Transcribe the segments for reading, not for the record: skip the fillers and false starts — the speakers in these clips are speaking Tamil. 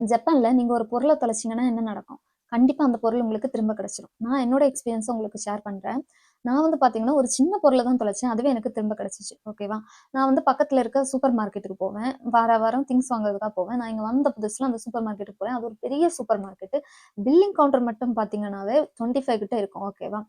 ஜப்பான்ல நீங்க ஒரு பொருள தொலைச்சீங்கன்னா என்ன நடக்கும்? கண்டிப்பா அந்த பொருள் உங்களுக்கு திரும்ப கிடைச்சிரும். நான் என்னோட எக்ஸ்பீரியன்ஸ உங்களுக்கு ஷேர் பண்றேன். நான் வந்து பார்த்தீங்கன்னா, ஒரு சின்ன பொருள தான் தொலைச்சேன். அதுவே எனக்கு திரும்ப கிடைச்சுச்சு. ஓகேவா? நான் வந்து பக்கத்துல இருக்க சூப்பர் மார்க்கெட்டுக்கு போவேன். வாரம் திங்ஸ் வாங்குறதுக்காக போவேன். நான் இங்க வந்த புதுசுல அந்த சூப்பர் மார்க்கெட்டுக்கு போறேன். அது ஒரு பெரிய சூப்பர் மார்க்கெட்டு. பில்லிங் கவுண்டர் மட்டும் பார்த்தீங்கன்னாவே 25 கிட்ட இருக்கும். ஓகேவா?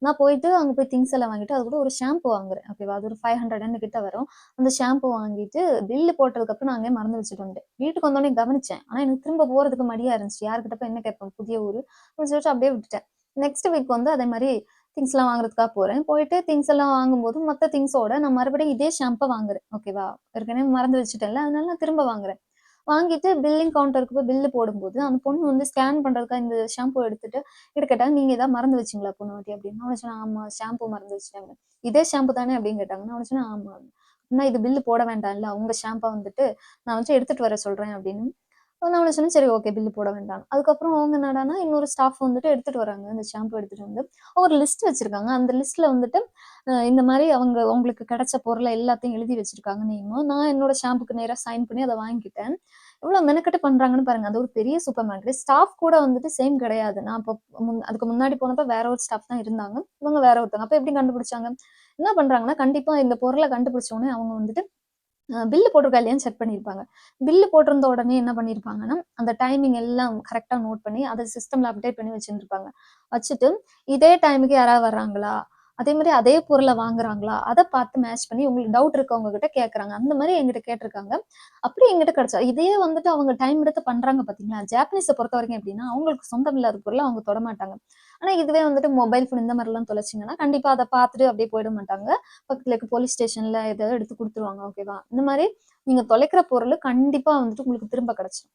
நான் போயிட்டு அங்க போய் திங்ஸ் எல்லாம் வாங்கிட்டு, அது கூட ஒரு ஷாம்பு வாங்குறேன். ஓகேவா? அது ஒரு 500 கிட்ட வரும். அந்த ஷாம்பு வாங்கிட்டு பில் போட்டதுக்கப்புறம் நான் அங்கேயே மறந்து வச்சுட்டு வந்துட்டேன். வீட்டுக்கு வந்தோனே கவனிச்சேன். ஆனா எனக்கு திரும்ப போறதுக்கு மடியா இருந்துச்சு. யார்கிட்ட போய் என்ன கேட்பேன்? புதிய ஊரு. அப்படின்னு சொல்லிட்டு அப்படியே விட்டுட்டேன். நெக்ஸ்ட் வீக் வந்து அதே மாரி திங்ஸ்லாம் வாங்குறதுக்காக போறேன். போயிட்டு திங்ஸ் எல்லாம் வாங்கும்போது மத்த திங்ஸோட நான் மறுபடியும் இதே ஷாம்ப வாங்குறேன். ஓகேவா? ஏற்கனவே மறந்து வச்சுட்டேன்ல. அதனால நான் திரும்ப வாங்குறேன். வாங்கிட்டு பில்லிங் கவுண்டருக்கு போய் பில் போடும்போது, அந்த பொண்ணு வந்து ஸ்கேன் பண்றதுக்காக இந்த ஷாம்பு எடுத்துட்டு என்கிட்ட கேட்டாங்க, "நீங்க ஏதாவது மறந்து வச்சீங்களா போன வாட்டி?" அப்படின்னு. நான் சொன்னேன், "ஆமா ஷாம்பு மறந்து வச்சுட்டேன்" அப்படின்னு. "இதே ஷாம்பு தானே?" அப்படின்னு கேட்டாங்க. நான் சொன்னேன், "ஆமா." "அப்படின்னா இது பில் போட வேண்டாம்ல. உங்க ஷாம்ப வந்துட்டு நான் வந்து எடுத்துட்டு வர சொல்றேன்" அப்படின்னு. நான் அவள சொன்னேன், "சரி ஓகே பில் போட வேண்டாம்ன்னு." அதுக்கப்புறம் அவங்க என்னடான்னா, இன்னொரு ஸ்டாஃப் வந்துட்டு எடுத்துட்டு வராங்க. அந்த ஷாம்பு எடுத்துட்டு வந்து ஒரு லிஸ்ட் வச்சிருக்காங்க. அந்த லிஸ்ட்ல வந்துட்டு இந்த மாரி அவங்க உங்களுக்கு கிடைச்ச பொருள எல்லாத்தையும் எழுதி வச்சிருக்காங்க நேமு. நான் என்னோட ஷாம்புக்கு நேரா சைன் பண்ணி அத வாங்கிக்கிட்டேன். எவ்வளோ மெனக்கெட்டு பண்றாங்கன்னு பாருங்க. அது ஒரு பெரிய சூப்பர் மார்க்கெட். ஸ்டாஃப் கூட வந்துட்டு சேம் கிடையாது. நான் அப்ப அதுக்கு முன்னாடி போனப்ப வேற ஒரு ஸ்டாஃப் தான் இருந்தாங்க. இவங்க வேற ஒருத்தவங்க. அப்ப எப்படி கண்டுபிடிச்சாங்க? என்ன பண்றாங்கன்னா, கண்டிப்பா இந்த பொருள கண்டுபிடிச்ச உடனே அவங்க வந்துட்டு பில் போட்டிருக்கா இல்லையான்னு செக் பண்ணியிருப்பாங்க. பில் போட்டிருந்த உடனே என்ன பண்ணியிருப்பாங்கன்னா, அந்த டைமிங் எல்லாம் கரெக்ட்டா நோட் பண்ணி, அத சிஸ்டம்ல அப்டேட் பண்ணி வச்சிருந்திருப்பாங்க. வச்சுட்டு, இதே டைமுக்கு யாராவது வர்றாங்களா? அதே மாரி அதே பொருள வாங்குறாங்களா? அத பார்த்து மேட்ச் பண்ணி உங்களுக்கு டவுட் இருக்கவங்க கிட்ட கேட்கறாங்க. அந்த மாரி என்கிட்ட கேட்டிருக்காங்க. அப்படி என்கிட்ட கிடைச்சா இதையே வந்துட்டு அவங்க டைம் எடுத்து பண்றாங்க பார்த்தீங்களா? ஜாப்பனீஸ பொறுத்தவரைக்கும் எப்படின்னா, அவங்களுக்கு சொந்தம் இல்லாத பொருள அவங்க தொடமாட்டாங்க. ஆனா இதுவே வந்துட்டு மொபைல் ஃபோன் இந்த மாரிலாம் தொலைச்சீங்கன்னா, கண்டிப்பா அத பார்த்துட்டு அப்படியே போயிட மாட்டாங்க. பக்கத்துல இருக்க போலீஸ் ஸ்டேஷன்ல ஏதாவது எடுத்து குடுத்துருவாங்க. ஓகேவா? இந்த மாரி நீங்க தொலைக்கிற பொருளு கண்டிப்பா வந்துட்டு உங்களுக்கு திரும்ப கிடைச்சிரும்.